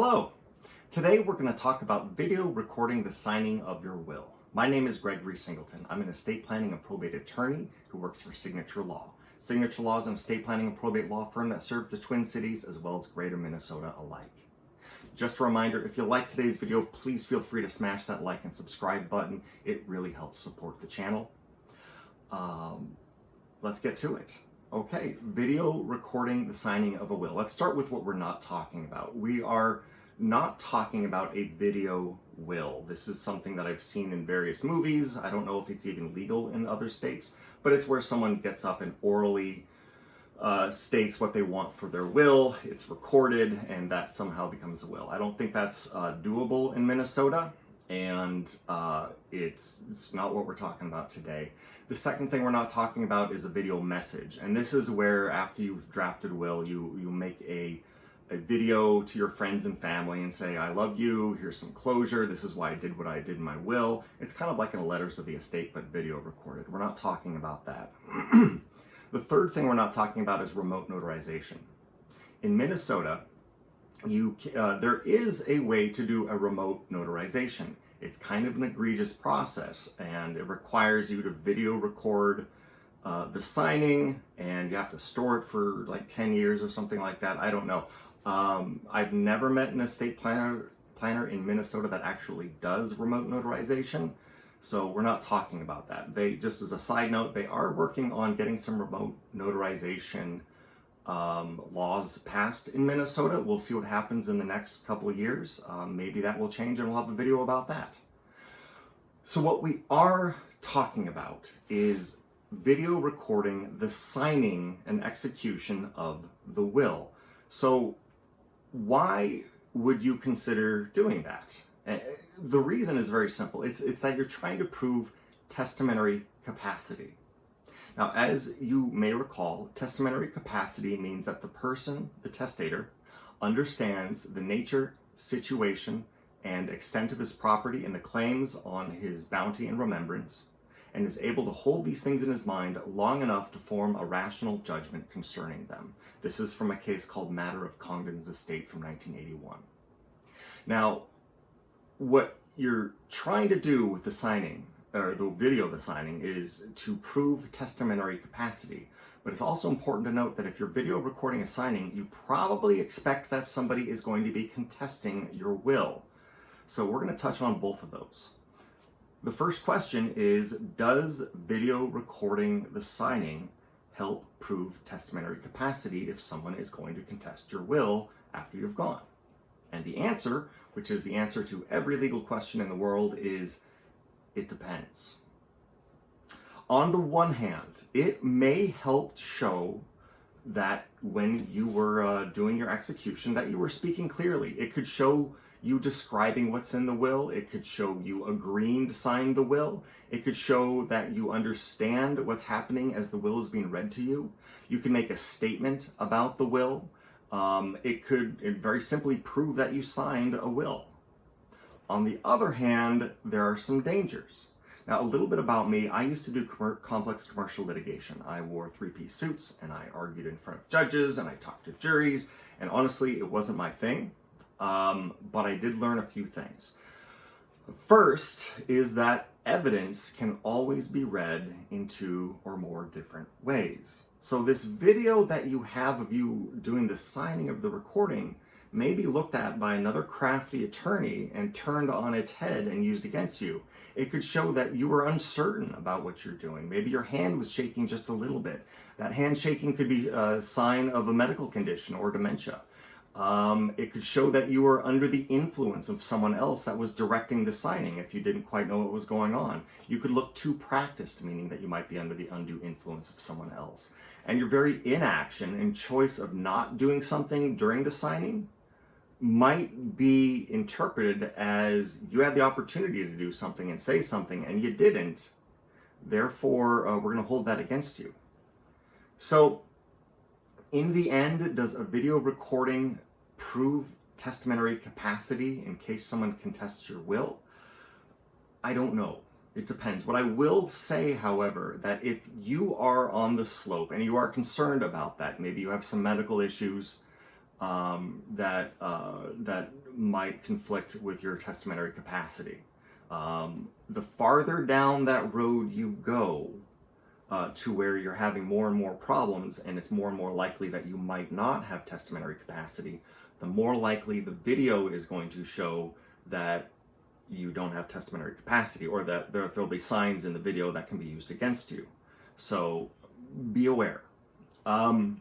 Hello! Today we're going to talk about video recording the signing of your will. My name is Gregory Singleton. I'm an estate planning and probate attorney who works for Signature Law. Signature Law is an estate planning and probate law firm that serves the Twin Cities as well as Greater Minnesota alike. Just a reminder, if you like today's video, please feel free to smash that like and subscribe button. It really helps support the channel. Let's get to it. Okay, video recording the signing of a will. Let's start with what we're not talking about. We are not talking about a video will. This is something that I've seen in various movies. I don't know if it's even legal in other states, but it's where someone gets up and orally states what they want for their will. It's recorded and that somehow becomes a will. I don't think that's doable in Minnesota, and it's not what we're talking about today. The second thing we're not talking about is a video message, and this is where after you've drafted a will, you make a video to your friends and family and say, I love you, here's some closure, this is why I did what I did in my will. It's kind of like in letters of the estate, but video recorded. We're not talking about that. The third thing we're not talking about is remote notarization. In Minnesota, there is a way to do a remote notarization. It's kind of an egregious process, and it requires you to video record the signing, and you have to store it for like 10 years or something like that. I don't know. I've never met an estate planner in Minnesota that actually does remote notarization, so we're not talking about that. Just as a side note, they are working on getting some remote notarization laws passed in Minnesota. We'll see what happens in the next couple of years. Maybe that will change and we'll have a video about that. So what we are talking about is video recording the signing and execution of the will. So why would you consider doing that? The reason is very simple. It's that you're trying to prove testamentary capacity. Now, as you may recall, testamentary capacity means that the person, the testator, understands the nature, situation, and extent of his property and the claims on his bounty and remembrance, and is able to hold these things in his mind long enough to form a rational judgment concerning them. This is from a case called Matter of Congdon's Estate from 1981. Now, what you're trying to do with the signing, or the video of the signing, is to prove testamentary capacity. But it's also important to note that if you're video recording a signing, you probably expect that somebody is going to be contesting your will. So we're going to touch on both of those. The first question is, does video recording the signing help prove testamentary capacity if someone is going to contest your will after you've gone? And the answer, which is the answer to every legal question in the world, is it depends. On the one hand, it may help show that when you were doing your execution that you were speaking clearly. It could show you describing what's in the will. It could show you agreeing to sign the will. It could show that you understand what's happening as the will is being read to you. You can make a statement about the will. It could very simply prove that you signed a will. On the other hand, there are some dangers. Now, a little bit about me. I used to do complex commercial litigation. I wore three-piece suits, and I argued in front of judges, and I talked to juries, and honestly, it wasn't my thing, but I did learn a few things. First is that evidence can always be read in two or more different ways. So this video that you have of you doing the signing of the recording may be looked at by another crafty attorney and turned on its head and used against you. It could show that you were uncertain about what you're doing. Maybe your hand was shaking just a little bit. That hand shaking could be a sign of a medical condition or dementia. It could show that you were under the influence of someone else that was directing the signing if you didn't quite know what was going on. You could look too practiced, meaning that you might be under the undue influence of someone else. And your very inaction and choice of not doing something during the signing might be interpreted as you had the opportunity to do something and say something and you didn't. Therefore, we're going to hold that against you. So, in the end, does a video recording prove testamentary capacity in case someone contests your will? I don't know. It depends. What I will say, however, that if you are on the slope and you are concerned about that, maybe you have some medical issues, that might conflict with your testamentary capacity. The farther down that road you go, to where you're having more and more problems, and it's more and more likely that you might not have testamentary capacity, the more likely the video is going to show that you don't have testamentary capacity, or that there'll be signs in the video that can be used against you. So be aware. But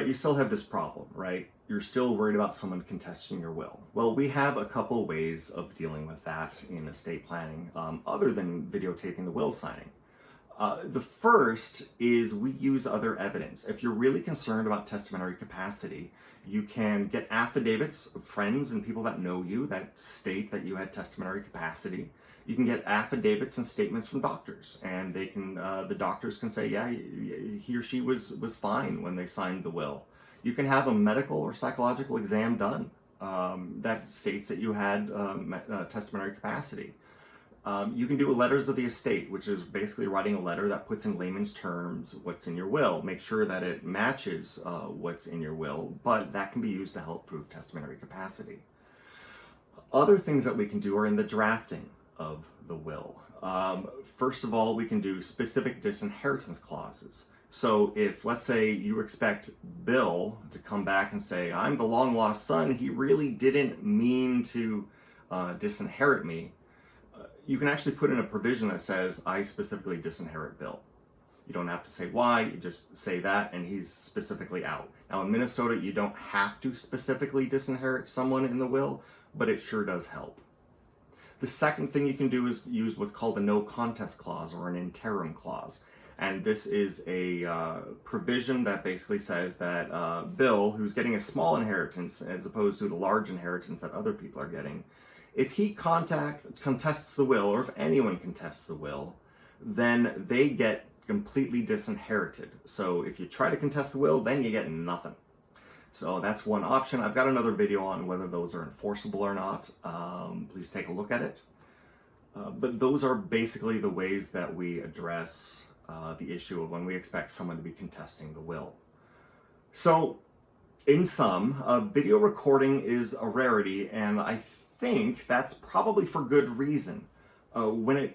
you still have this problem, right? You're still worried about someone contesting your will. Well, we have a couple ways of dealing with that in estate planning, other than videotaping the will signing. The first is we use other evidence. If you're really concerned about testamentary capacity, you can get affidavits of friends and people that know you that state that you had testamentary capacity. You can get affidavits and statements from doctors, and they can the doctors can say, yeah, he or she was fine when they signed the will. You can have a medical or psychological exam done that states that you had testamentary capacity. You can do letters of the estate, which is basically writing a letter that puts in layman's terms what's in your will. Make sure that it matches what's in your will, but that can be used to help prove testamentary capacity. Other things that we can do are in the drafting of the will. First of all, we can do specific disinheritance clauses. So if, let's say, you expect Bill to come back and say, I'm the long lost son, he really didn't mean to disinherit me, you can actually put in a provision that says, I specifically disinherit Bill. You don't have to say why, you just say that and he's specifically out. Now in Minnesota, you don't have to specifically disinherit someone in the will, but it sure does help. The second thing you can do is use what's called a no contest clause or an interim clause. And this is a provision that basically says that Bill, who's getting a small inheritance as opposed to the large inheritance that other people are getting, if he contests the will, or if anyone contests the will, then they get completely disinherited. So if you try to contest the will, then you get nothing. So that's one option. I've got another video on whether those are enforceable or not. Please take a look at it. But those are basically the ways that we address the issue of when we expect someone to be contesting the will. So in sum, video recording is a rarity, and I think that's probably for good reason. When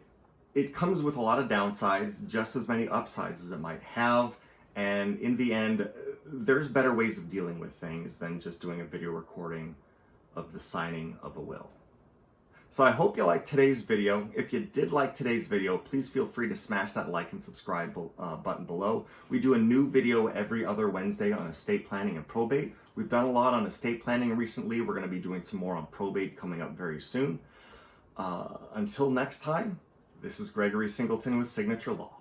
it comes with a lot of downsides, just as many upsides as it might have, and in the end, there's better ways of dealing with things than just doing a video recording of the signing of a will. So I hope you liked today's video. If you did like today's video, please feel free to smash that like and subscribe button below. We do a new video every other Wednesday on estate planning and probate. We've done a lot on estate planning recently. We're going to be doing some more on probate coming up very soon. Until next time, this is Gregory Singleton with Signature Law.